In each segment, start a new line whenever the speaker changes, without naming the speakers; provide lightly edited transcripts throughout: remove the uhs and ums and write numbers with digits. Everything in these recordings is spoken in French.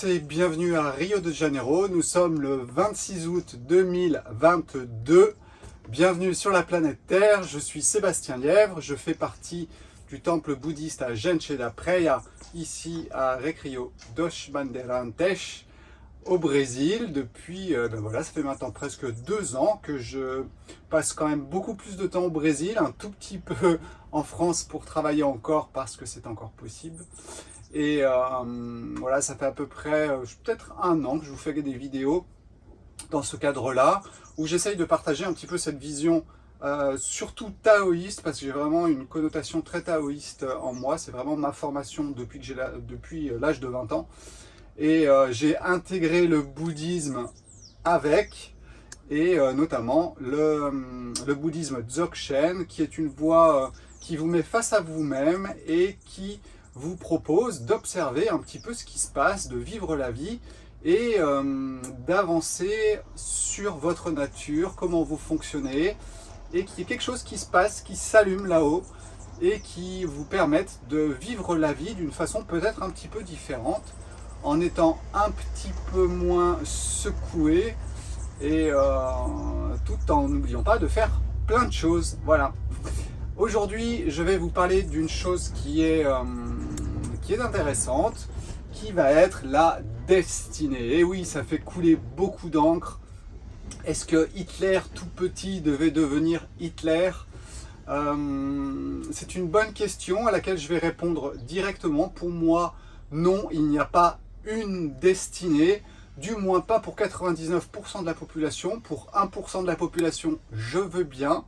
et bienvenue à Rio de Janeiro. Nous sommes le 26 août 2022. Bienvenue sur la planète Terre. Je suis Sébastien Lièvre. Je fais partie du temple bouddhiste à Gente da Praia, ici à Recreio dos Bandeirantes, au Brésil. Depuis, voilà, ça fait maintenant presque 2 ans que je passe quand même beaucoup plus de temps au Brésil, un tout petit peu en France pour travailler encore parce que c'est encore possible. Et voilà, ça fait à peu près peut-être 1 an que je vous fais des vidéos dans ce cadre-là, où j'essaye de partager un petit peu cette vision, surtout taoïste, parce que j'ai vraiment une connotation très taoïste en moi. C'est vraiment ma formation depuis l'âge de 20 ans. Et j'ai intégré le bouddhisme avec, et notamment le bouddhisme Dzogchen, qui est une voie qui vous met face à vous-même et qui vous propose d'observer un petit peu ce qui se passe, de vivre la vie et d'avancer sur votre nature, comment vous fonctionnez, et qu'il y ait quelque chose qui se passe, qui s'allume là-haut et qui vous permette de vivre la vie d'une façon peut-être un petit peu différente, en étant un petit peu moins secoué et tout en n'oubliant pas de faire plein de choses. Voilà. Aujourd'hui, je vais vous parler d'une chose qui est intéressante, qui va être la destinée. Et oui, ça fait couler beaucoup d'encre. Est-ce que Hitler tout petit devait devenir Hitler? C'est une bonne question à laquelle je vais répondre directement. Pour moi, non, il n'y a pas une destinée, du moins pas pour 99% de la population. Pour 1% de la population, je veux bien.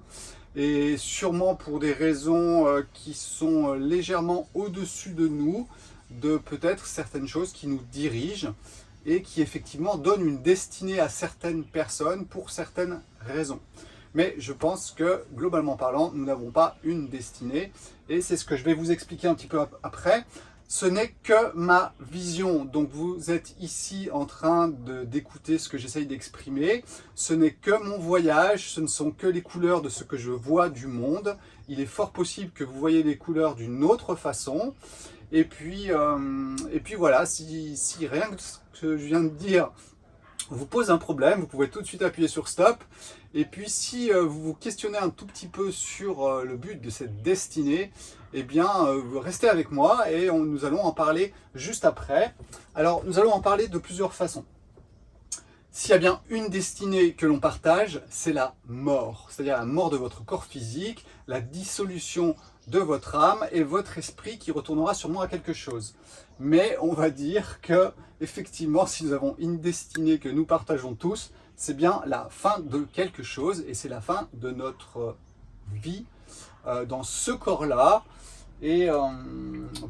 Et sûrement pour des raisons qui sont légèrement au-dessus de nous, de peut-être certaines choses qui nous dirigent et qui effectivement donnent une destinée à certaines personnes pour certaines raisons. Mais je pense que globalement parlant, nous n'avons pas une destinée et c'est ce que je vais vous expliquer un petit peu après. Ce n'est que ma vision, donc vous êtes ici en train d'écouter ce que j'essaye d'exprimer. Ce n'est que mon voyage, ce ne sont que les couleurs de ce que je vois du monde. Il est fort possible que vous voyez les couleurs d'une autre façon. Et puis voilà, si rien que ce que je viens de dire vous pose un problème, vous pouvez tout de suite appuyer sur stop. Et puis si vous vous questionnez un tout petit peu sur le but de cette destinée, eh bien restez avec moi et nous allons en parler juste après. Alors nous allons en parler de plusieurs façons. S'il y a bien une destinée que l'on partage, c'est la mort. C'est-à-dire la mort de votre corps physique, la dissolution de votre âme et votre esprit qui retournera sûrement à quelque chose. Mais on va dire que, effectivement, si nous avons une destinée que nous partageons tous, c'est bien la fin de quelque chose et c'est la fin de notre vie dans ce corps-là. Et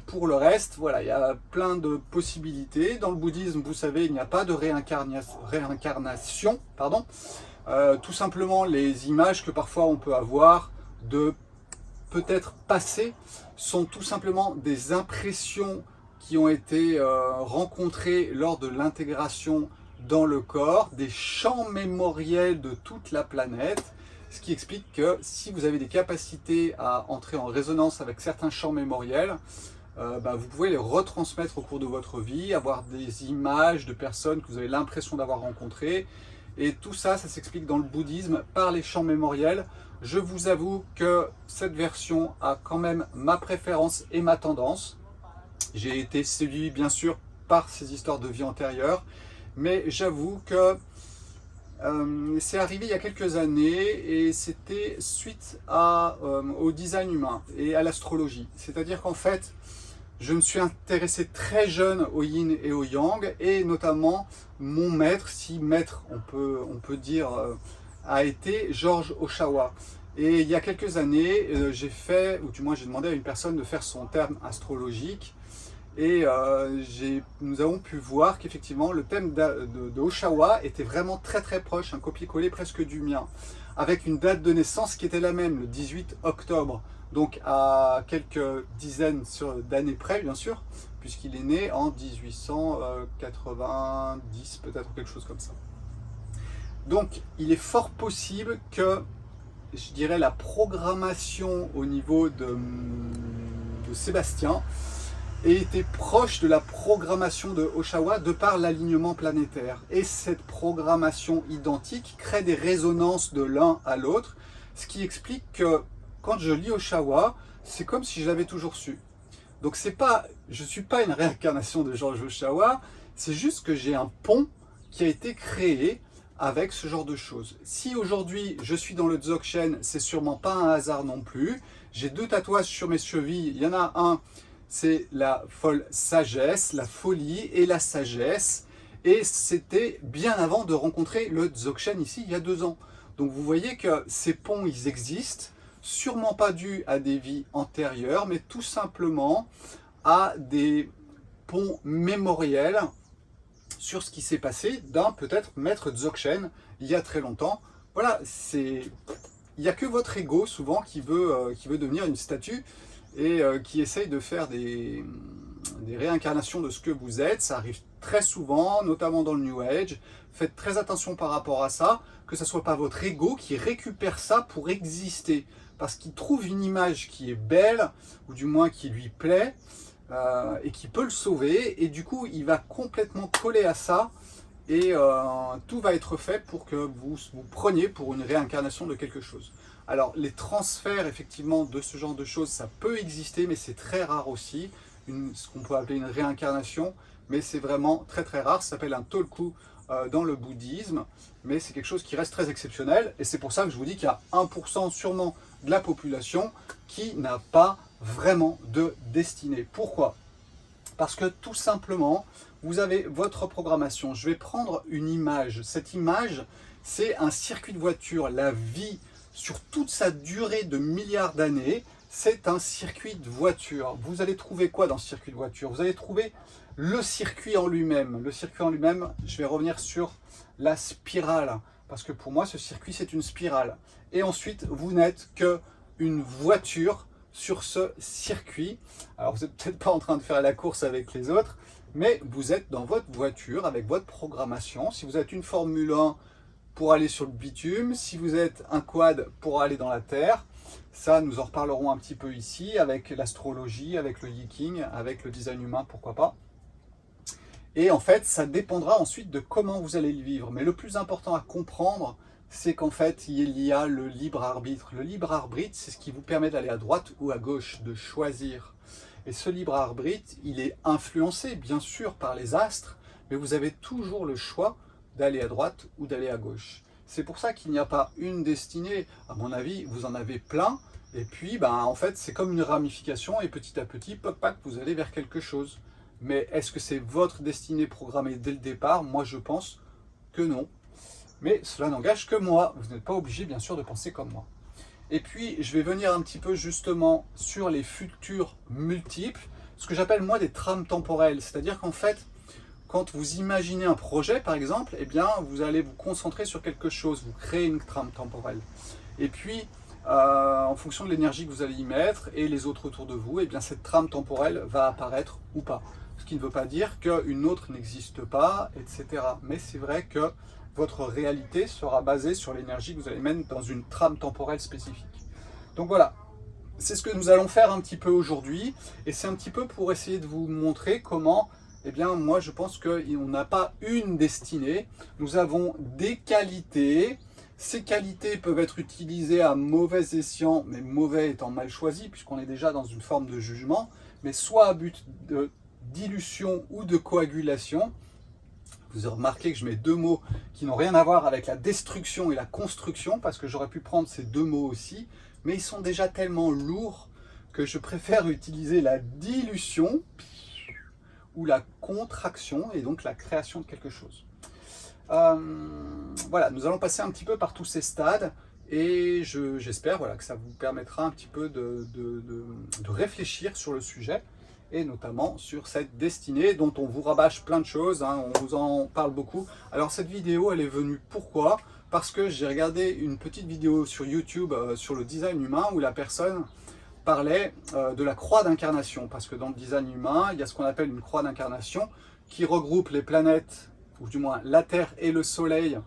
pour le reste, voilà, il y a plein de possibilités. Dans le bouddhisme, vous savez, il n'y a pas de réincarnation, pardon. Tout simplement, les images que parfois on peut avoir de peut-être passé sont tout simplement des impressions qui ont été rencontrées lors de l'intégration dans le corps, des champs mémoriels de toute la planète. Ce qui explique que si vous avez des capacités à entrer en résonance avec certains champs mémoriels, vous pouvez les retransmettre au cours de votre vie, avoir des images de personnes que vous avez l'impression d'avoir rencontrées. Et tout ça, ça s'explique dans le bouddhisme par les champs mémoriels. Je vous avoue que cette version a quand même ma préférence et ma tendance. J'ai été séduit bien sûr par ces histoires de vie antérieure, mais j'avoue que c'est arrivé il y a quelques années et c'était suite au design humain et à l'astrologie. C'est-à-dire qu'en fait, je me suis intéressé très jeune au yin et au yang et notamment mon maître, si maître on peut dire, a été George Ohsawa. Et il y a quelques années, j'ai fait, ou du moins j'ai demandé à une personne de faire son terme astrologique. Et nous avons pu voir qu'effectivement le thème de Ohsawa était vraiment très très proche, un copier-coller presque du mien, avec une date de naissance qui était la même, le 18 octobre, donc à quelques dizaines d'années près bien sûr, puisqu'il est né en 1890 peut-être, quelque chose comme ça. Donc il est fort possible que, je dirais, la programmation au niveau de Sébastien et était proche de la programmation de Oshawa de par l'alignement planétaire. Et cette programmation identique crée des résonances de l'un à l'autre, ce qui explique que quand je lis Oshawa, c'est comme si je l'avais toujours su. Donc je ne suis pas une réincarnation de George Oshawa, c'est juste que j'ai un pont qui a été créé avec ce genre de choses. Si aujourd'hui je suis dans le Dzogchen, c'est sûrement pas un hasard non plus. J'ai 2 tatouages sur mes chevilles. Il y en a un, c'est la folle sagesse, la folie et la sagesse. Et c'était bien avant de rencontrer le Dzogchen ici, il y a 2 ans. Donc vous voyez que ces ponts, ils existent, sûrement pas dus à des vies antérieures, mais tout simplement à des ponts mémoriels sur ce qui s'est passé d'un peut-être maître Dzogchen il y a très longtemps. Voilà, il n'y a que votre ego souvent qui veut devenir une statue et qui essaye de faire des réincarnations de ce que vous êtes. Ça arrive très souvent, notamment dans le New Age. Faites très attention par rapport à ça, que ce ne soit pas votre ego qui récupère ça pour exister, parce qu'il trouve une image qui est belle, ou du moins qui lui plaît, et qui peut le sauver, et du coup il va complètement coller à ça, et tout va être fait pour que vous preniez pour une réincarnation de quelque chose. Alors les transferts effectivement de ce genre de choses, ça peut exister, mais c'est très rare aussi, ce qu'on peut appeler une réincarnation, mais c'est vraiment très très rare. Ça s'appelle un tolku dans le bouddhisme, mais c'est quelque chose qui reste très exceptionnel, et c'est pour ça que je vous dis qu'il y a 1% sûrement de la population qui n'a pas vraiment de destinée. Pourquoi? Parce que tout simplement, vous avez votre programmation. Je vais prendre une image. Cette image, c'est un circuit de voiture. La vie, sur toute sa durée de milliards d'années, c'est un circuit de voiture. Vous allez trouver quoi dans ce circuit de voiture? Vous allez trouver le circuit en lui-même. Le circuit en lui-même, je vais revenir sur la spirale, parce que pour moi, ce circuit, c'est une spirale. Et ensuite, vous n'êtes qu'une voiture sur ce circuit. Alors, vous n'êtes peut-être pas en train de faire la course avec les autres, mais vous êtes dans votre voiture avec votre programmation. Si vous êtes une Formule 1 pour aller sur le bitume, si vous êtes un quad pour aller dans la Terre, ça, nous en reparlerons un petit peu ici, avec l'astrologie, avec le yiking, avec le design humain, pourquoi pas. Et en fait, ça dépendra ensuite de comment vous allez le vivre. Mais le plus important à comprendre, c'est qu'en fait, il y a le libre arbitre. Le libre arbitre, c'est ce qui vous permet d'aller à droite ou à gauche, de choisir. Et ce libre arbitre, il est influencé, bien sûr, par les astres, mais vous avez toujours le choix d'aller à droite ou d'aller à gauche. C'est pour ça qu'il n'y a pas une destinée. À mon avis, vous en avez plein. Et puis, en fait, c'est comme une ramification. Et petit à petit, pop, pop, vous allez vers quelque chose. Mais est-ce que c'est votre destinée programmée dès le départ? Moi, je pense que non. Mais cela n'engage que moi. Vous n'êtes pas obligé, bien sûr, de penser comme moi. Et puis, je vais venir un petit peu justement sur les futurs multiples, ce que j'appelle moi des trames temporelles. C'est-à-dire qu'en fait, quand vous imaginez un projet, par exemple, eh bien, vous allez vous concentrer sur quelque chose, vous créez une trame temporelle. Et puis, en fonction de l'énergie que vous allez y mettre et les autres autour de vous, eh bien, cette trame temporelle va apparaître ou pas. Ce qui ne veut pas dire qu'une autre n'existe pas, etc. Mais c'est vrai que votre réalité sera basée sur l'énergie que vous allez mettre dans une trame temporelle spécifique. Donc voilà, c'est ce que nous allons faire un petit peu aujourd'hui, et c'est un petit peu pour essayer de vous montrer comment, eh bien moi je pense qu'on n'a pas une destinée, nous avons des qualités. Ces qualités peuvent être utilisées à mauvais escient, mais mauvais étant mal choisi, puisqu'on est déjà dans une forme de jugement, mais soit à but de dilution ou de coagulation. Vous avez remarqué que je mets 2 mots qui n'ont rien à voir avec la destruction et la construction, parce que j'aurais pu prendre ces 2 mots aussi, mais ils sont déjà tellement lourds que je préfère utiliser la dilution ou la contraction, et donc la création de quelque chose. Voilà, nous allons passer un petit peu par tous ces stades, et j'espère que ça vous permettra un petit peu de réfléchir sur le sujet, et notamment sur cette destinée dont on vous rabâche plein de choses, on vous en parle beaucoup. Alors cette vidéo, elle est venue pourquoi? Parce que j'ai regardé une petite vidéo sur YouTube sur le design humain où la personne parlait de la croix d'incarnation, parce que dans le design humain, il y a ce qu'on appelle une croix d'incarnation qui regroupe les planètes, ou du moins la Terre et le Soleil,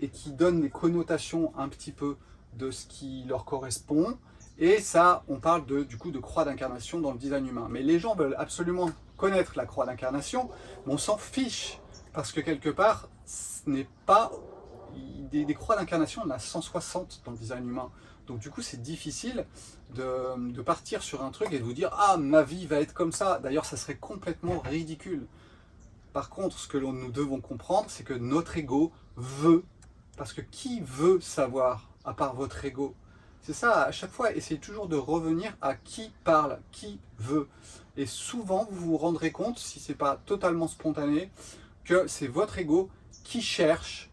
et qui donne des connotations un petit peu de ce qui leur correspond. Et ça, on parle du coup de croix d'incarnation dans le design humain. Mais les gens veulent absolument connaître la croix d'incarnation, mais on s'en fiche, parce que quelque part, ce n'est pas... Des croix d'incarnation, on en a 160 dans le design humain. Donc du coup, c'est difficile de partir sur un truc et de vous dire « Ah, ma vie va être comme ça ». D'ailleurs, ça serait complètement ridicule. Par contre, ce que nous devons comprendre, c'est que notre ego veut. Parce que qui veut savoir, à part votre ego? C'est ça, à chaque fois, essayez toujours de revenir à qui parle, qui veut. Et souvent, vous vous rendrez compte, si ce n'est pas totalement spontané, que c'est votre ego qui cherche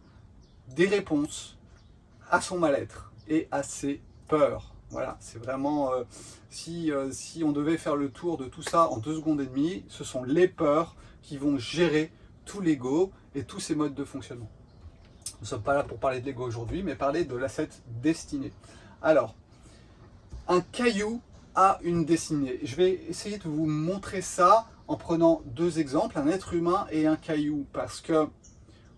des réponses à son mal-être et à ses peurs. Voilà, c'est vraiment, si on devait faire le tour de tout ça en 2 secondes et demie, ce sont les peurs qui vont gérer tout l'ego et tous ses modes de fonctionnement. Nous ne sommes pas là pour parler de l'ego aujourd'hui, mais parler de l'asset destinée. Alors, un caillou a une destinée. Je vais essayer de vous montrer ça en prenant 2 exemples, un être humain et un caillou, parce que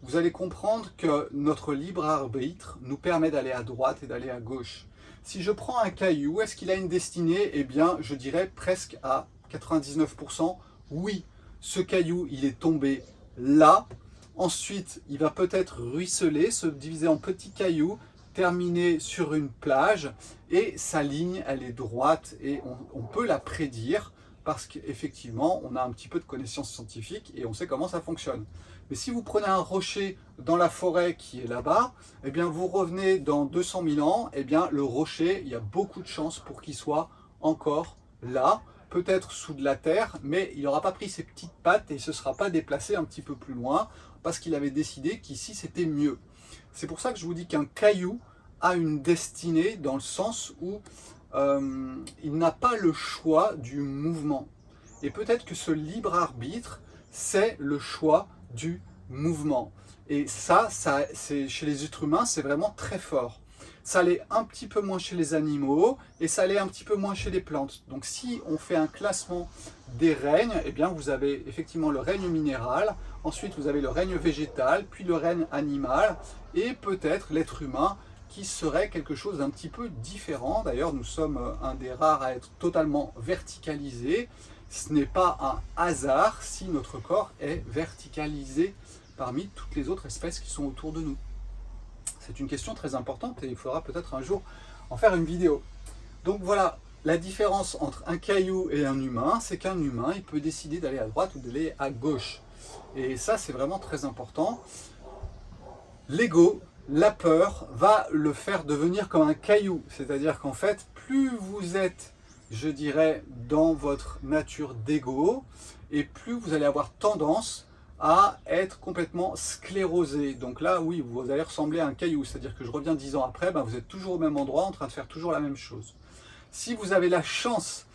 vous allez comprendre que notre libre arbitre nous permet d'aller à droite et d'aller à gauche. Si je prends un caillou, est-ce qu'il a une destinée? Eh bien, je dirais presque à 99%, oui. Ce caillou, il est tombé là. Ensuite, il va peut-être ruisseler, se diviser en petits cailloux, terminer sur une plage. Et sa ligne, elle est droite et on peut la prédire parce qu'effectivement, on a un petit peu de connaissances scientifiques et on sait comment ça fonctionne. Mais si vous prenez un rocher dans la forêt qui est là-bas, eh bien vous revenez dans 200 000 ans, eh bien le rocher, il y a beaucoup de chances pour qu'il soit encore là, peut-être sous de la terre, mais il n'aura pas pris ses petites pattes et il ne se sera pas déplacé un petit peu plus loin parce qu'il avait décidé qu'ici c'était mieux. C'est pour ça que je vous dis qu'un caillou a une destinée dans le sens où il n'a pas le choix du mouvement. Et peut-être que ce libre arbitre, c'est le choix du mouvement. Et ça c'est chez les êtres humains, c'est vraiment très fort. Ça l'est un petit peu moins chez les animaux et ça l'est un petit peu moins chez les plantes. Donc si on fait un classement des règnes, eh bien vous avez effectivement le règne minéral, ensuite vous avez le règne végétal, puis le règne animal et peut-être l'être humain qui serait quelque chose d'un petit peu différent. D'ailleurs, nous sommes un des rares à être totalement verticalisé. Ce n'est pas un hasard si notre corps est verticalisé parmi toutes les autres espèces qui sont autour de nous. C'est une question très importante et il faudra peut-être un jour en faire une vidéo. Donc voilà, la différence entre un caillou et un humain, c'est qu'un humain, il peut décider d'aller à droite ou d'aller à gauche. Et ça, c'est vraiment très important. L'ego, la peur, va le faire devenir comme un caillou. C'est-à-dire qu'en fait, plus vous êtes, je dirais, dans votre nature d'ego, et plus vous allez avoir tendance à être complètement sclérosé. Donc là, oui, vous allez ressembler à un caillou. C'est-à-dire que je reviens 10 ans après, vous êtes toujours au même endroit, en train de faire toujours la même chose. Si vous avez la chance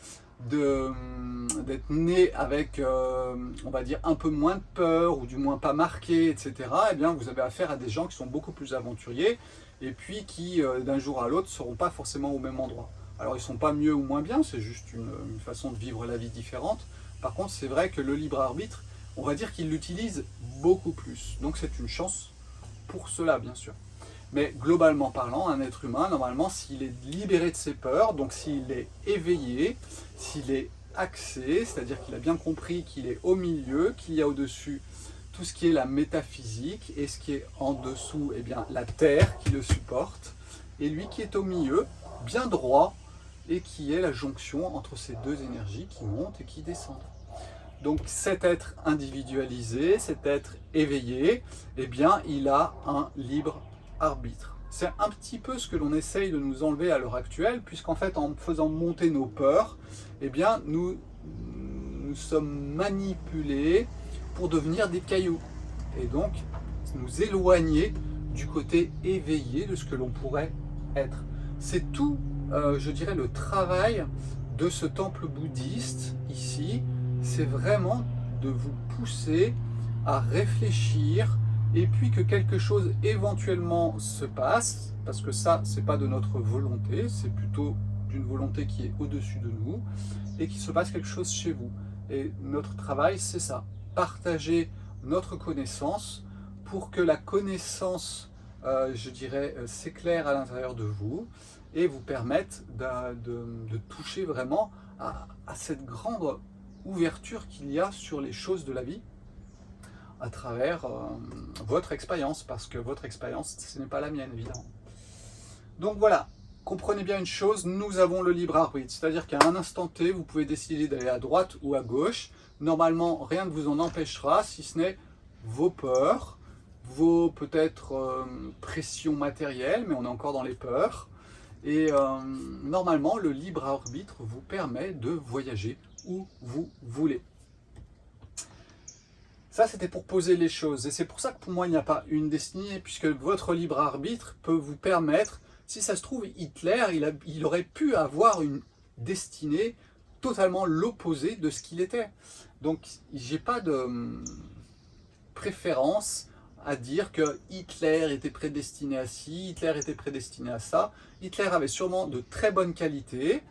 d'être né avec, on va dire, un peu moins de peur, ou du moins pas marqué, etc., eh bien, vous avez affaire à des gens qui sont beaucoup plus aventuriers, et puis qui, d'un jour à l'autre, ne seront pas forcément au même endroit. Alors, ils ne sont pas mieux ou moins bien, c'est juste une façon de vivre la vie différente. Par contre, c'est vrai que le libre arbitre, on va dire qu'ils l'utilisent beaucoup plus. Donc, c'est une chance pour cela, bien sûr. Mais globalement parlant, un être humain, normalement, s'il est libéré de ses peurs, donc s'il est éveillé, s'il est axé, c'est-à-dire qu'il a bien compris qu'il est au milieu, qu'il y a au-dessus tout ce qui est la métaphysique, et ce qui est en dessous, eh bien, la terre qui le supporte, et lui qui est au milieu, bien droit, et qui est la jonction entre ces deux énergies qui montent et qui descendent. Donc cet être individualisé, cet être éveillé, eh bien, il a un libre arbitre. C'est un petit peu ce que l'on essaye de nous enlever à l'heure actuelle, puisqu'en fait, en faisant monter nos peurs, eh bien, nous sommes manipulés pour devenir des cailloux. Et donc, nous éloigner du côté éveillé de ce que l'on pourrait être. C'est tout, je dirais, le travail de ce temple bouddhiste, ici, c'est vraiment de vous pousser à réfléchir, et puis que quelque chose éventuellement se passe, parce que ça, c'est pas de notre volonté, c'est plutôt d'une volonté qui est au-dessus de nous, et qu'il se passe quelque chose chez vous. Et notre travail, c'est ça, partager notre connaissance pour que la connaissance, je dirais, s'éclaire à l'intérieur de vous, et vous permettent de toucher vraiment à cette grande ouverture qu'il y a sur les choses de la vie à travers votre expérience, parce que votre expérience, ce n'est pas la mienne, évidemment. Donc voilà, comprenez bien une chose, nous avons le libre arbitre, c'est-à-dire qu'à un instant T, vous pouvez décider d'aller à droite ou à gauche. Normalement, rien ne vous en empêchera, si ce n'est vos peurs, vos peut-être pressions matérielles, mais on est encore dans les peurs. Et normalement, le libre arbitre vous permet de voyager où vous voulez. Ça, c'était pour poser les choses. Et c'est pour ça que pour moi, il n'y a pas une destinée, puisque votre libre arbitre peut vous permettre, si ça se trouve, Hitler, il aurait pu avoir une destinée totalement l'opposé de ce qu'il était. Donc, j'ai pas de préférence à dire que Hitler était prédestiné à ci, Hitler était prédestiné à ça. Hitler avait sûrement de très bonnes qualités,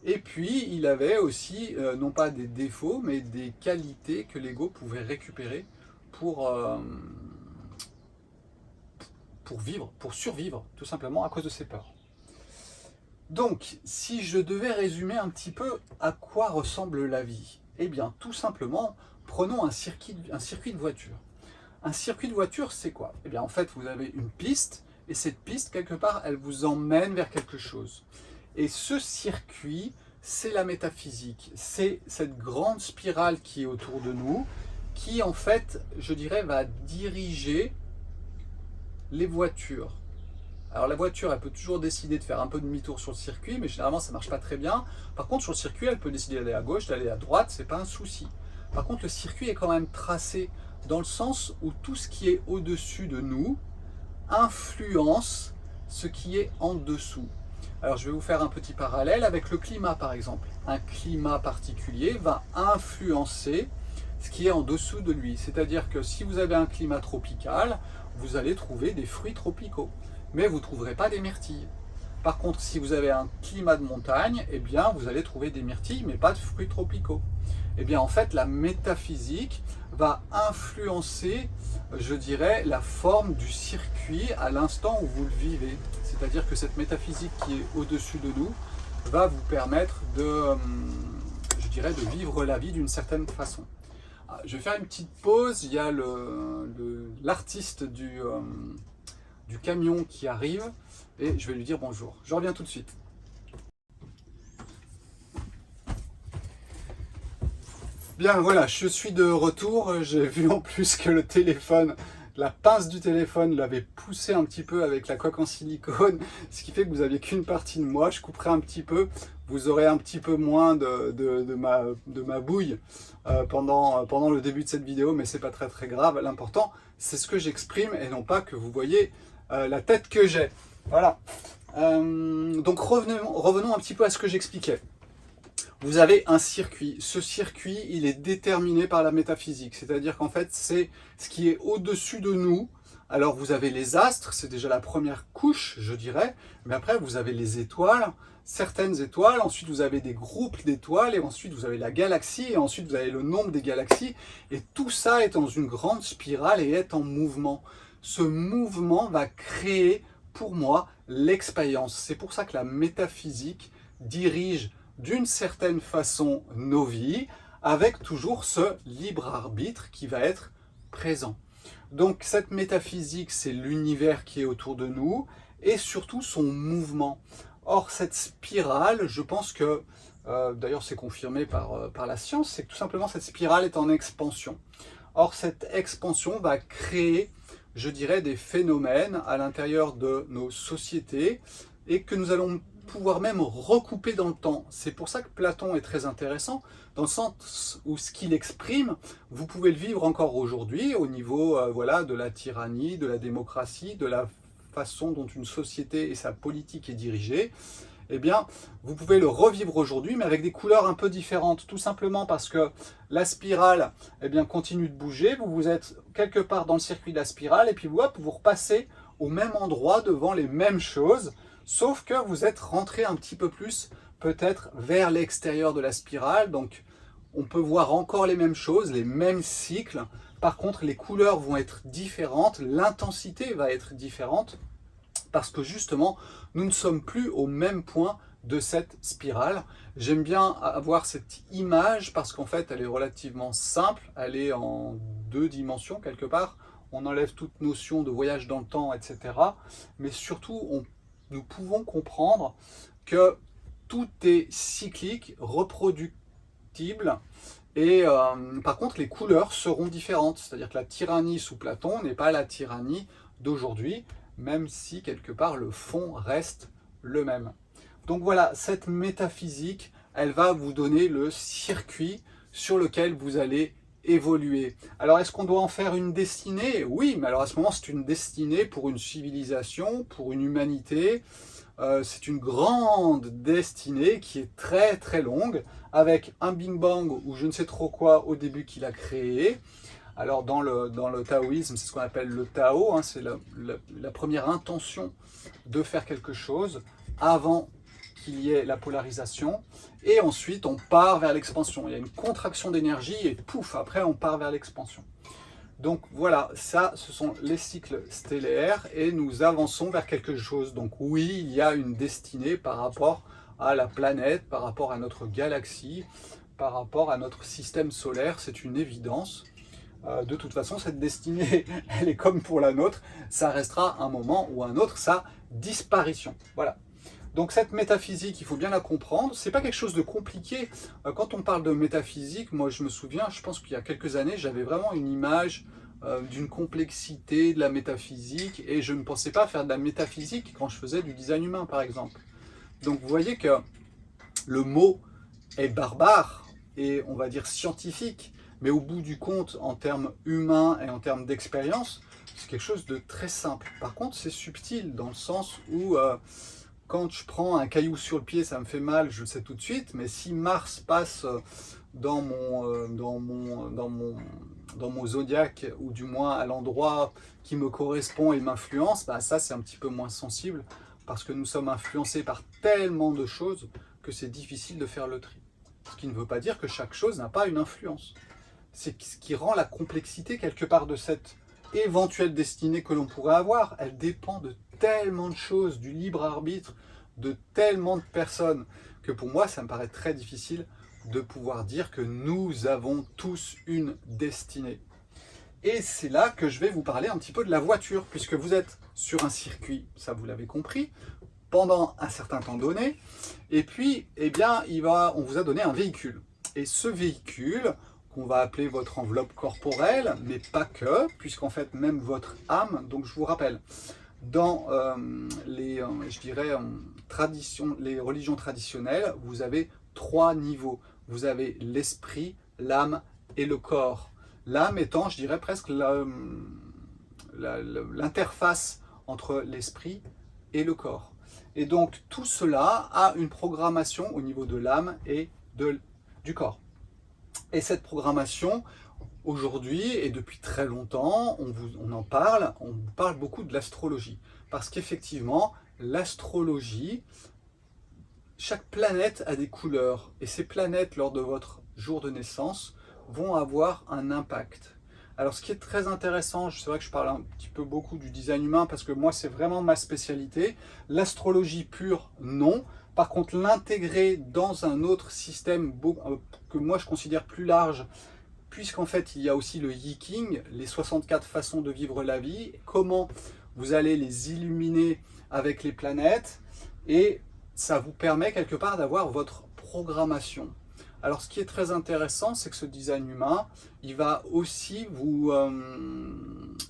et puis il avait aussi, non pas des défauts, mais des qualités que l'ego pouvait récupérer pour vivre, pour survivre, tout simplement à cause de ses peurs. Donc, si je devais résumer un petit peu à quoi ressemble la vie, eh bien, tout simplement, prenons un circuit de voiture. Un circuit de voiture, c'est quoi? Eh bien, en fait, vous avez une piste, et cette piste, quelque part, elle vous emmène vers quelque chose. Et ce circuit, c'est la métaphysique. C'est cette grande spirale qui est autour de nous, qui, en fait, je dirais, va diriger les voitures. Alors, la voiture, elle peut toujours décider de faire un peu de demi-tour sur le circuit, mais généralement, ça ne marche pas très bien. Par contre, sur le circuit, elle peut décider d'aller à gauche, d'aller à droite, c'est pas un souci. Par contre, le circuit est quand même tracé dans le sens où tout ce qui est au-dessus de nous influence ce qui est en dessous. Alors je vais vous faire un petit parallèle avec le climat par exemple. Un climat particulier va influencer ce qui est en dessous de lui. C'est-à-dire que si vous avez un climat tropical, vous allez trouver des fruits tropicaux, mais vous ne trouverez pas des myrtilles. Par contre, si vous avez un climat de montagne, eh bien vous allez trouver des myrtilles, mais pas de fruits tropicaux. Eh bien en fait, la métaphysique va influencer, je dirais, la forme du circuit à l'instant où vous le vivez. C'est-à-dire que cette métaphysique qui est au-dessus de nous va vous permettre de, je dirais, de vivre la vie d'une certaine façon. Je vais faire une petite pause, il y a l'artiste du camion qui arrive et je vais lui dire bonjour. Je reviens tout de suite. Bien, voilà, je suis de retour. J'ai vu en plus que le téléphone, la pince du téléphone l'avait poussé un petit peu avec la coque en silicone, ce qui fait que vous n'aviez qu'une partie de moi. Je couperai un petit peu, vous aurez un petit peu moins de ma bouille pendant le début de cette vidéo, mais c'est pas très grave. L'important, c'est ce que j'exprime et non pas que vous voyez la tête que j'ai. Voilà. Donc revenons un petit peu à ce que j'expliquais. Vous avez un circuit. Ce circuit, il est déterminé par la métaphysique. C'est-à-dire qu'en fait, c'est ce qui est au-dessus de nous. Alors, vous avez les astres, c'est déjà la première couche, je dirais. Mais après, vous avez les étoiles, certaines étoiles. Ensuite, vous avez des groupes d'étoiles. Et ensuite, vous avez la galaxie. Et ensuite, vous avez le nombre des galaxies. Et tout ça est dans une grande spirale et est en mouvement. Ce mouvement va créer, pour moi, l'expérience. C'est pour ça que la métaphysique dirige d'une certaine façon nos vies, avec toujours ce libre arbitre qui va être présent. Donc cette métaphysique, c'est l'univers qui est autour de nous, et surtout son mouvement. Or cette spirale, je pense que, d'ailleurs c'est confirmé par la science, c'est que tout simplement cette spirale est en expansion. Or cette expansion va créer, je dirais, des phénomènes à l'intérieur de nos sociétés, et que nous allons pouvoir même recouper dans le temps. C'est pour ça que Platon est très intéressant, dans le sens où ce qu'il exprime, vous pouvez le vivre encore aujourd'hui au niveau voilà, de la tyrannie, de la démocratie, de la façon dont une société et sa politique est dirigée. Eh bien, vous pouvez le revivre aujourd'hui, mais avec des couleurs un peu différentes, tout simplement parce que la spirale eh bien, continue de bouger, vous êtes quelque part dans le circuit de la spirale, et puis hop, vous repassez au même endroit devant les mêmes choses, sauf que vous êtes rentré un petit peu plus peut-être vers l'extérieur de la spirale, donc on peut voir encore les mêmes choses, les mêmes cycles. Par contre, les couleurs vont être différentes, l'intensité va être différente, parce que justement, nous ne sommes plus au même point de cette spirale. J'aime bien avoir cette image parce qu'en fait, elle est relativement simple, elle est en 2 dimensions quelque part. On enlève toute notion de voyage dans le temps, etc. Mais surtout, nous pouvons comprendre que tout est cyclique, reproductible, et par contre, les couleurs seront différentes. C'est-à-dire que la tyrannie sous Platon n'est pas la tyrannie d'aujourd'hui, même si quelque part le fond reste le même. Donc voilà, cette métaphysique, elle va vous donner le circuit sur lequel vous allez évoluer. Alors est-ce qu'on doit en faire une destinée? Oui, mais alors à ce moment, c'est une destinée pour une civilisation, pour une humanité. C'est une grande destinée qui est très très longue, avec un Big Bang ou je ne sais trop quoi au début qu'il a créé. Alors dans le taoïsme, c'est ce qu'on appelle le Tao, hein, c'est la première intention de faire quelque chose avant qu'il y ait la polarisation, et ensuite on part vers l'expansion. Il y a une contraction d'énergie et pouf, après on part vers l'expansion. Donc voilà, ça ce sont les cycles stellaires et nous avançons vers quelque chose. Donc oui, il y a une destinée par rapport à la planète, par rapport à notre galaxie, par rapport à notre système solaire, c'est une évidence. De toute façon, cette destinée, elle est comme pour la nôtre, ça restera un moment ou un autre sa disparition. Voilà. Donc cette métaphysique, il faut bien la comprendre. C'est pas quelque chose de compliqué. Quand on parle de métaphysique, moi je me souviens, je pense qu'il y a quelques années, j'avais vraiment une image d'une complexité de la métaphysique et je ne pensais pas faire de la métaphysique quand je faisais du design humain, par exemple. Donc vous voyez que le mot est barbare et on va dire scientifique, mais au bout du compte, en termes humains et en termes d'expérience, c'est quelque chose de très simple. Par contre, c'est subtil dans le sens où quand je prends un caillou sur le pied, ça me fait mal, je le sais tout de suite, mais si Mars passe dans mon zodiaque, ou du moins à l'endroit qui me correspond et m'influence, bah ça c'est un petit peu moins sensible, parce que nous sommes influencés par tellement de choses que c'est difficile de faire le tri. Ce qui ne veut pas dire que chaque chose n'a pas une influence. C'est ce qui rend la complexité quelque part de cette éventuelle destinée que l'on pourrait avoir. Elle dépend de tellement de choses, du libre arbitre de tellement de personnes, que pour moi ça me paraît très difficile de pouvoir dire que nous avons tous une destinée. Et c'est là que je vais vous parler un petit peu de la voiture, puisque vous êtes sur un circuit, ça vous l'avez compris, pendant un certain temps donné, et puis eh bien, on vous a donné un véhicule. Et ce véhicule, qu'on va appeler votre enveloppe corporelle, mais pas que, puisqu'en fait même votre âme, donc je vous rappelle, dans les religions traditionnelles, vous avez 3 niveaux. Vous avez l'esprit, l'âme et le corps. L'âme étant, je dirais, presque l'interface entre l'esprit et le corps. Et donc tout cela a une programmation au niveau de l'âme et du corps. Et cette programmation, aujourd'hui et depuis très longtemps, on en parle, on parle beaucoup de l'astrologie. Parce qu'effectivement, l'astrologie, chaque planète a des couleurs. Et ces planètes, lors de votre jour de naissance, vont avoir un impact. Alors ce qui est très intéressant, c'est vrai que je parle un petit peu beaucoup du design humain parce que moi c'est vraiment ma spécialité. L'astrologie pure, non. Par contre, l'intégrer dans un autre système que moi je considère plus large, puisqu'en fait il y a aussi le Yiking, les 64 façons de vivre la vie, comment vous allez les illuminer avec les planètes, et ça vous permet quelque part d'avoir votre programmation. Alors ce qui est très intéressant, c'est que ce design humain, il va aussi vous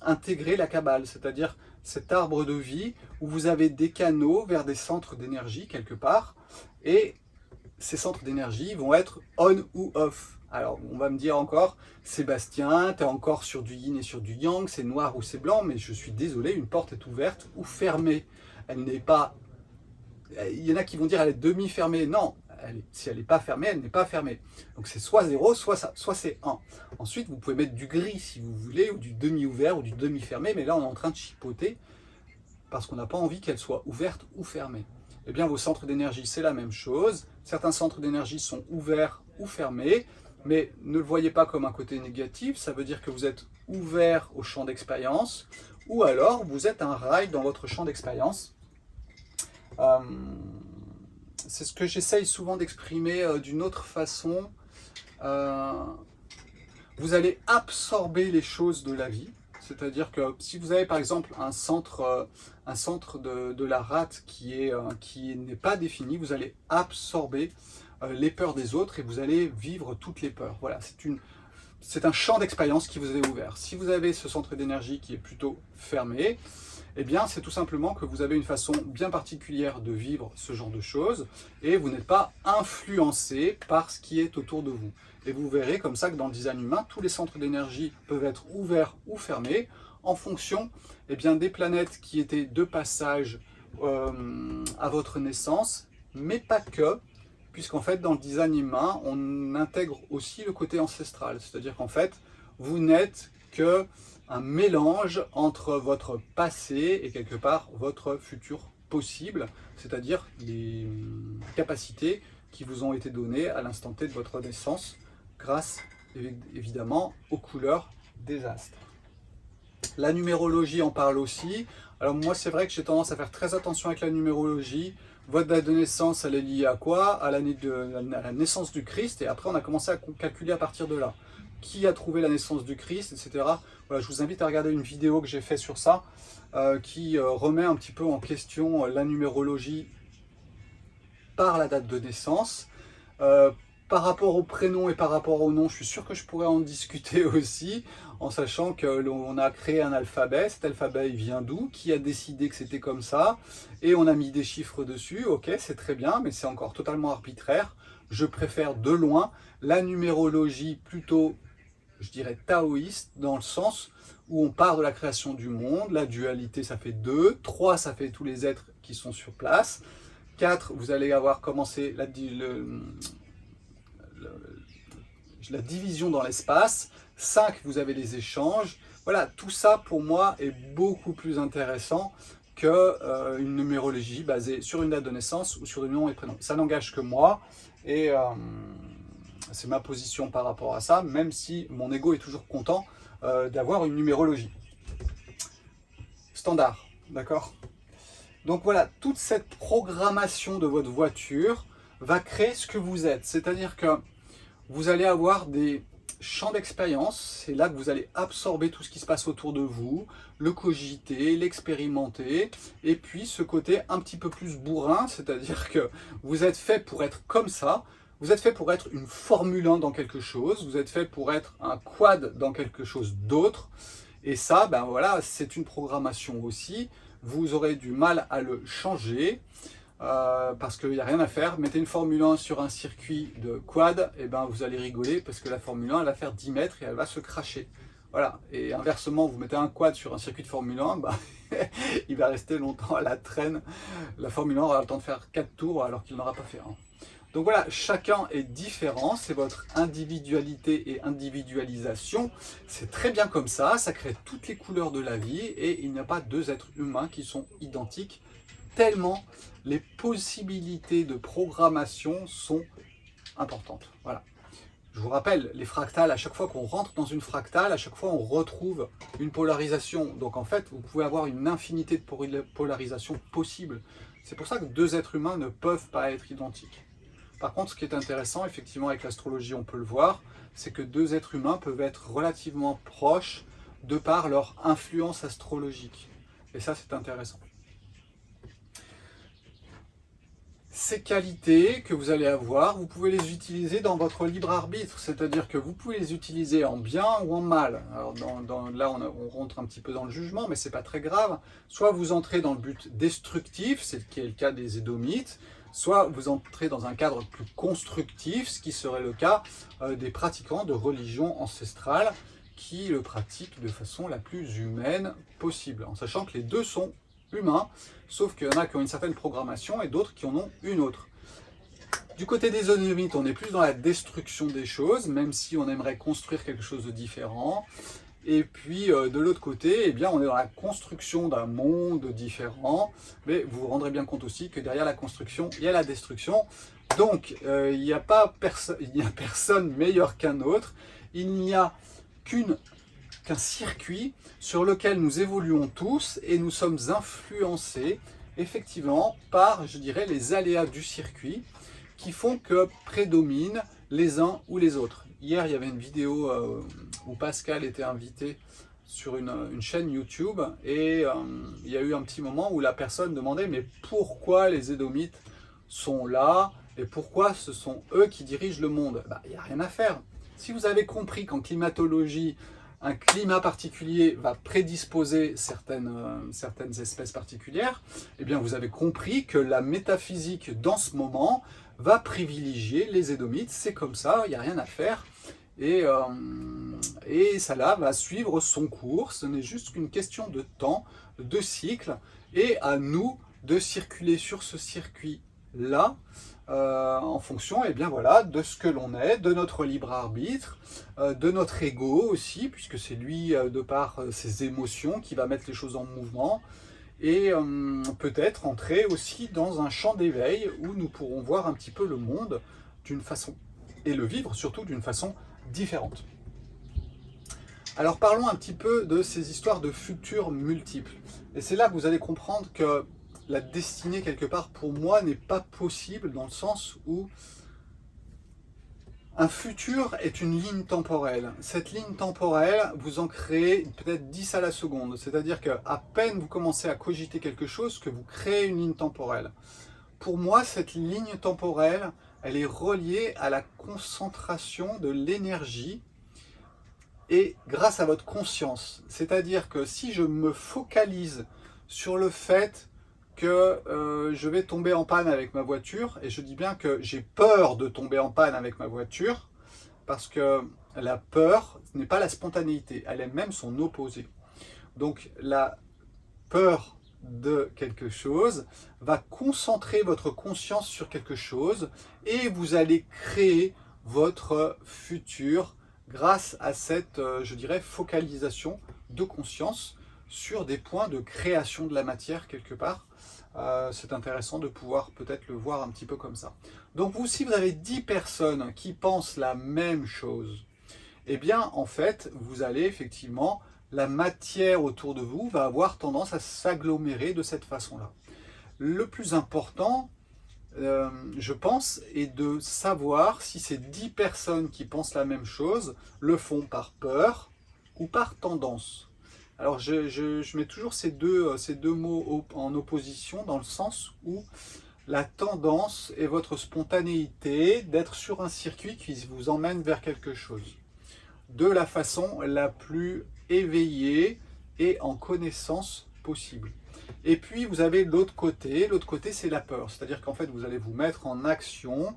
intégrer la Kabbale, c'est-à-dire cet arbre de vie où vous avez des canaux vers des centres d'énergie quelque part, et ces centres d'énergie vont être on ou off. Alors on va me dire encore, Sébastien, tu es encore sur du yin et sur du yang, c'est noir ou c'est blanc, mais je suis désolé, une porte est ouverte ou fermée. Elle n'est pas... Il y en a qui vont dire elle est demi-fermée. Non, si elle n'est pas fermée, elle n'est pas fermée. Donc c'est soit 0, soit c'est 1. Ensuite, vous pouvez mettre du gris si vous voulez, ou du demi-ouvert, ou du demi-fermé, mais là on est en train de chipoter, parce qu'on n'a pas envie qu'elle soit ouverte ou fermée. Eh bien, vos centres d'énergie, c'est la même chose. Certains centres d'énergie sont ouverts ou fermés, mais ne le voyez pas comme un côté négatif, ça veut dire que vous êtes ouvert au champ d'expérience, ou alors vous êtes un rail dans votre champ d'expérience. C'est ce que j'essaye souvent d'exprimer d'une autre façon. Vous allez absorber les choses de la vie. C'est-à-dire que si vous avez par exemple un centre de la rate qui n'est pas défini, vous allez absorber les peurs des autres et vous allez vivre toutes les peurs. Voilà, c'est un champ d'expérience qui vous est ouvert. Si vous avez ce centre d'énergie qui est plutôt fermé, eh bien c'est tout simplement que vous avez une façon bien particulière de vivre ce genre de choses et vous n'êtes pas influencé par ce qui est autour de vous. Et vous verrez comme ça que dans le design humain, tous les centres d'énergie peuvent être ouverts ou fermés en fonction des planètes qui étaient de passage à votre naissance, mais pas que, puisqu'en fait dans le design humain, on intègre aussi le côté ancestral. C'est-à-dire qu'en fait, vous n'êtes que un mélange entre votre passé et quelque part votre futur possible, c'est-à-dire les capacités qui vous ont été données à l'instant T de votre naissance, grâce évidemment aux couleurs des astres. La numérologie en parle aussi. Alors moi c'est vrai que j'ai tendance à faire très attention avec la numérologie. Votre date de naissance, elle est liée à quoi? À la naissance du Christ, et après on a commencé à calculer à partir de là. Qui a trouvé la naissance du Christ, etc. Voilà, je vous invite à regarder une vidéo que j'ai faite sur ça, qui remet un petit peu en question la numérologie par la date de naissance. Par rapport au prénom et par rapport au nom, je suis sûr que je pourrais en discuter aussi, en sachant qu'on a créé un alphabet. Cet alphabet, il vient d'où? Qui a décidé que c'était comme ça? Et on a mis des chiffres dessus. Ok, c'est très bien, mais c'est encore totalement arbitraire. Je préfère de loin la numérologie plutôt, je dirais, taoïste, dans le sens où on part de la création du monde. La dualité, ça fait 2. 3, ça fait tous les êtres qui sont sur place. 4, vous allez avoir commencé la division dans l'espace. 5, vous avez les échanges. Voilà, tout ça pour moi est beaucoup plus intéressant qu'une numérologie basée sur une date de naissance ou sur des noms et prénoms. Ça n'engage que moi et c'est ma position par rapport à ça, même si mon ego est toujours content d'avoir une numérologie standard, d'accord? Donc voilà, toute cette programmation de votre voiture va créer ce que vous êtes, c'est-à-dire que vous allez avoir des champs d'expérience, c'est là que vous allez absorber tout ce qui se passe autour de vous, le cogiter, l'expérimenter, et puis ce côté un petit peu plus bourrin, c'est-à-dire que vous êtes fait pour être comme ça, vous êtes fait pour être une Formule 1 dans quelque chose, vous êtes fait pour être un quad dans quelque chose d'autre, et ça, ben voilà, c'est une programmation aussi, vous aurez du mal à le changer, parce qu'il n'y a rien à faire. Mettez une Formule 1 sur un circuit de quad, et ben vous allez rigoler parce que la Formule 1 elle va faire 10 mètres et elle va se cracher. Voilà. Et inversement, vous mettez un quad sur un circuit de Formule 1, ben, il va rester longtemps à la traîne. La Formule 1 aura le temps de faire 4 tours alors qu'il n'aura pas fait un. Donc voilà, chacun est différent, c'est votre individualité et individualisation. C'est très bien comme ça crée toutes les couleurs de la vie et il n'y a pas deux êtres humains qui sont identiques, tellement les possibilités de programmation sont importantes. Voilà. Je vous rappelle, les fractales, à chaque fois qu'on rentre dans une fractale, à chaque fois on retrouve une polarisation. Donc en fait, vous pouvez avoir une infinité de polarisations possibles. C'est pour ça que deux êtres humains ne peuvent pas être identiques. Par contre, ce qui est intéressant, effectivement, avec l'astrologie, on peut le voir, c'est que deux êtres humains peuvent être relativement proches de par leur influence astrologique. Et ça, c'est intéressant. Ces qualités que vous allez avoir, vous pouvez les utiliser dans votre libre arbitre, c'est-à-dire que vous pouvez les utiliser en bien ou en mal. Alors là, on rentre un petit peu dans le jugement, mais c'est pas très grave. Soit vous entrez dans le but destructif, c'est ce qui est le cas des Édomites, soit vous entrez dans un cadre plus constructif, ce qui serait le cas des pratiquants de religion ancestrale qui le pratiquent de façon la plus humaine possible, en sachant que les deux sont humains, sauf qu'il y en a qui ont une certaine programmation et d'autres qui en ont une autre. Du côté des Édomites, on est plus dans la destruction des choses, même si on aimerait construire quelque chose de différent. Et puis de l'autre côté, eh bien, on est dans la construction d'un monde différent, mais vous vous rendrez bien compte aussi que derrière la construction, il y a la destruction. Donc il n'y a personne meilleur qu'un autre, il n'y a qu'un circuit sur lequel nous évoluons tous et nous sommes influencés effectivement par, je dirais, les aléas du circuit qui font que prédominent les uns ou les autres. Hier, il y avait une vidéo où Pascal était invité sur une chaîne YouTube et il y a eu un petit moment où la personne demandait mais pourquoi les Édomites sont là et pourquoi ce sont eux qui dirigent le monde. Il n'y a rien à faire. Si vous avez compris qu'en climatologie, un climat particulier va prédisposer certaines espèces particulières, eh bien vous avez compris que la métaphysique dans ce moment va privilégier les Édomites. C'est comme ça, il n'y a rien à faire. Et ça là va suivre son cours. Ce n'est juste qu'une question de temps, de cycle. Et à nous de circuler sur ce circuit-là en fonction voilà, de ce que l'on est, de notre libre arbitre, de notre ego aussi, puisque c'est lui, de par ses émotions, qui va mettre les choses en mouvement, et peut-être entrer aussi dans un champ d'éveil où nous pourrons voir un petit peu le monde d'une façon, et le vivre surtout d'une façon différente. Alors parlons un petit peu de ces histoires de futurs multiples. Et c'est là que vous allez comprendre que la destinée, quelque part, pour moi, n'est pas possible dans le sens où un futur est une ligne temporelle. Cette ligne temporelle, vous en créez peut-être 10 à la seconde. C'est-à-dire qu'à peine vous commencez à cogiter quelque chose que vous créez une ligne temporelle. Pour moi, cette ligne temporelle, elle est reliée à la concentration de l'énergie et grâce à votre conscience. C'est-à-dire que si je me focalise sur le fait que je vais tomber en panne avec ma voiture, et je dis bien que j'ai peur de tomber en panne avec ma voiture, parce que la peur n'est pas la spontanéité, elle est même son opposé. Donc la peur de quelque chose va concentrer votre conscience sur quelque chose, et vous allez créer votre futur grâce à cette, je dirais, focalisation de conscience sur des points de création de la matière quelque part. C'est intéressant de pouvoir peut-être le voir un petit peu comme ça. Donc vous, si vous avez 10 personnes qui pensent la même chose, eh bien en fait, vous allez effectivement, la matière autour de vous va avoir tendance à s'agglomérer de cette façon-là. Le plus important, je pense, est de savoir si ces 10 personnes qui pensent la même chose le font par peur ou par tendance. Alors je mets toujours ces deux mots en opposition, dans le sens où la tendance est votre spontanéité d'être sur un circuit qui vous emmène vers quelque chose, de la façon la plus éveillée et en connaissance possible. Et puis vous avez l'autre côté c'est la peur, c'est-à-dire qu'en fait vous allez vous mettre en action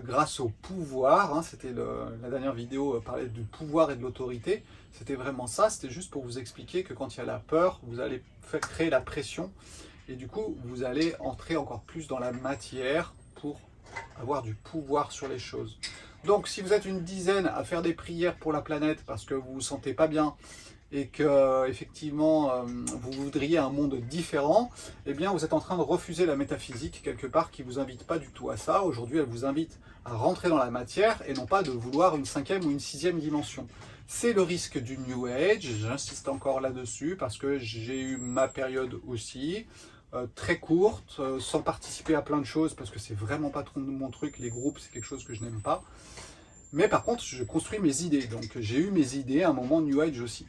grâce au pouvoir, hein, c'était la dernière vidéo parlait du pouvoir et de l'autorité, c'était vraiment ça, c'était juste pour vous expliquer que quand il y a la peur, vous allez créer la pression, et du coup vous allez entrer encore plus dans la matière pour avoir du pouvoir sur les choses. Donc si vous êtes une dizaine à faire des prières pour la planète parce que vous vous sentez pas bien, et que effectivement vous voudriez un monde différent, eh bien vous êtes en train de refuser la métaphysique quelque part qui vous invite pas du tout à ça. Aujourd'hui elle vous invite à rentrer dans la matière et non pas de vouloir une 5e ou une 6e dimension. C'est le risque du New Age, j'insiste encore là-dessus parce que j'ai eu ma période aussi, très courte, sans participer à plein de choses parce que c'est vraiment pas trop mon truc, les groupes c'est quelque chose que je n'aime pas. Mais par contre je construis mes idées, donc j'ai eu mes idées à un moment New Age aussi.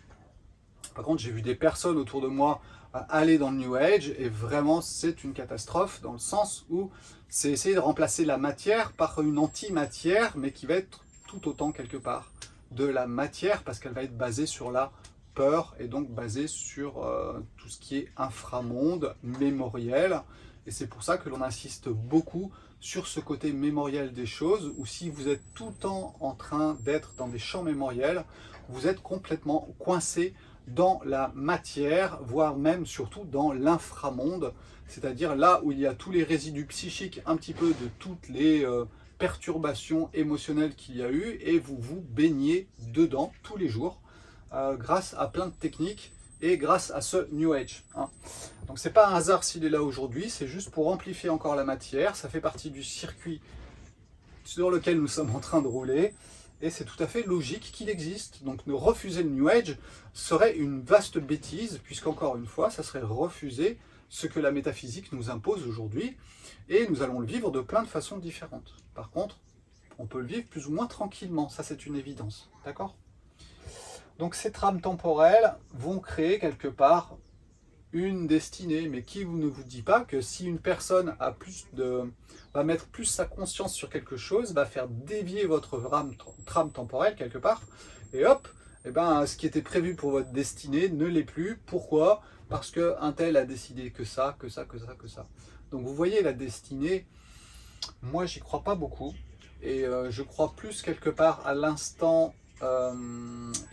Par contre, j'ai vu des personnes autour de moi aller dans le New Age et vraiment c'est une catastrophe dans le sens où c'est essayer de remplacer la matière par une antimatière mais qui va être tout autant quelque part de la matière parce qu'elle va être basée sur la peur et donc basée sur tout ce qui est inframonde, mémoriel. Et c'est pour ça que l'on insiste beaucoup sur ce côté mémoriel des choses où si vous êtes tout le temps en train d'être dans des champs mémoriels, vous êtes complètement coincé dans la matière, voire même surtout dans l'inframonde, c'est-à-dire là où il y a tous les résidus psychiques, un petit peu de toutes les perturbations émotionnelles qu'il y a eu, et vous vous baignez dedans tous les jours, grâce à plein de techniques, et grâce à ce New Age. Hein. Donc c'est pas un hasard s'il est là aujourd'hui, c'est juste pour amplifier encore la matière, ça fait partie du circuit sur lequel nous sommes en train de rouler, et c'est tout à fait logique qu'il existe. Donc refuser le New Age serait une vaste bêtise, puisqu'encore une fois, ça serait refuser ce que la métaphysique nous impose aujourd'hui, et nous allons le vivre de plein de façons différentes. Par contre, on peut le vivre plus ou moins tranquillement, ça c'est une évidence, d'accord? Donc ces trames temporelles vont créer quelque part une destinée, mais qui ne vous dit pas que si une personne va mettre plus sa conscience sur quelque chose, va faire dévier votre trame temporelle quelque part, et hop, eh ben, ce qui était prévu pour votre destinée ne l'est plus. Pourquoi? Parce qu'un tel a décidé que ça, que ça, que ça, que ça. Donc vous voyez, la destinée, moi j'y crois pas beaucoup, et je crois plus quelque part à l'instant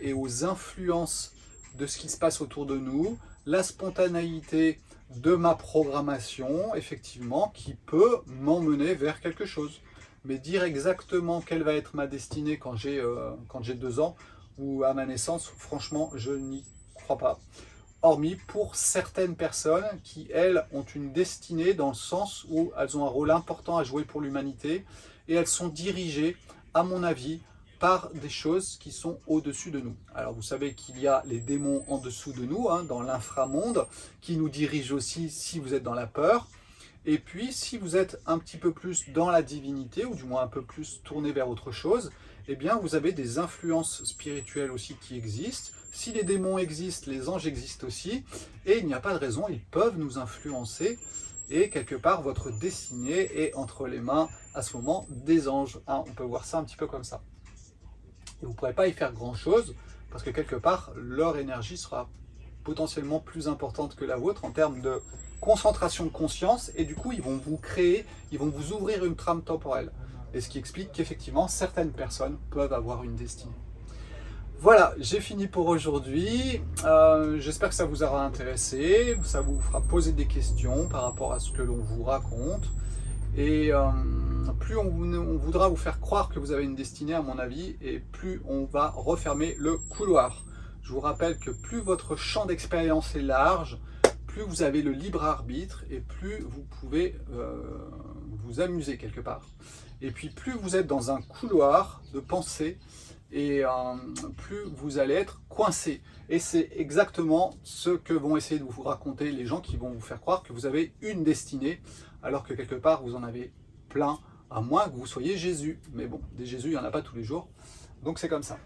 et aux influences de ce qui se passe autour de nous, la spontanéité de ma programmation, effectivement, qui peut m'emmener vers quelque chose. Mais dire exactement quelle va être ma destinée quand j'ai 2 ans, ou à ma naissance, franchement, je n'y crois pas. Hormis pour certaines personnes qui, elles, ont une destinée dans le sens où elles ont un rôle important à jouer pour l'humanité, et elles sont dirigées, à mon avis, par des choses qui sont au-dessus de nous. Alors vous savez qu'il y a les démons en dessous de nous, hein, dans l'inframonde, qui nous dirigent aussi si vous êtes dans la peur. Et puis si vous êtes un petit peu plus dans la divinité, ou du moins un peu plus tourné vers autre chose, eh bien vous avez des influences spirituelles aussi qui existent. Si les démons existent, les anges existent aussi, et il n'y a pas de raison, ils peuvent nous influencer, et quelque part votre destinée est entre les mains à ce moment des anges. Hein, on peut voir ça un petit peu comme ça. Et vous ne pourrez pas y faire grand-chose, parce que quelque part, leur énergie sera potentiellement plus importante que la vôtre en termes de concentration de conscience, et du coup, ils vont vous ouvrir une trame temporelle. Et ce qui explique qu'effectivement, certaines personnes peuvent avoir une destinée. Voilà, j'ai fini pour aujourd'hui. J'espère que ça vous aura intéressé, ça vous fera poser des questions par rapport à ce que l'on vous raconte. Et plus on voudra vous faire croire que vous avez une destinée, à mon avis, et plus on va refermer le couloir. Je vous rappelle que plus votre champ d'expérience est large, plus vous avez le libre arbitre, et plus vous pouvez vous amuser quelque part. Et puis plus vous êtes dans un couloir de pensée, et plus vous allez être coincé. Et c'est exactement ce que vont essayer de vous raconter les gens qui vont vous faire croire que vous avez une destinée, alors que quelque part vous en avez plein, à moins que vous soyez Jésus. Mais bon, des Jésus, il n'y en a pas tous les jours, donc c'est comme ça.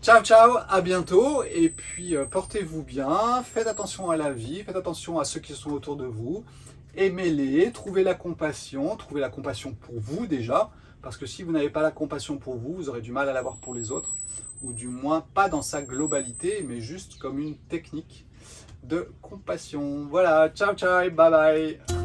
Ciao ciao, à bientôt, et puis portez-vous bien, faites attention à la vie, faites attention à ceux qui sont autour de vous, aimez-les, trouvez la compassion pour vous déjà, parce que si vous n'avez pas la compassion pour vous, vous aurez du mal à l'avoir pour les autres, ou du moins pas dans sa globalité, mais juste comme une technique de compassion. Voilà, ciao ciao, bye bye.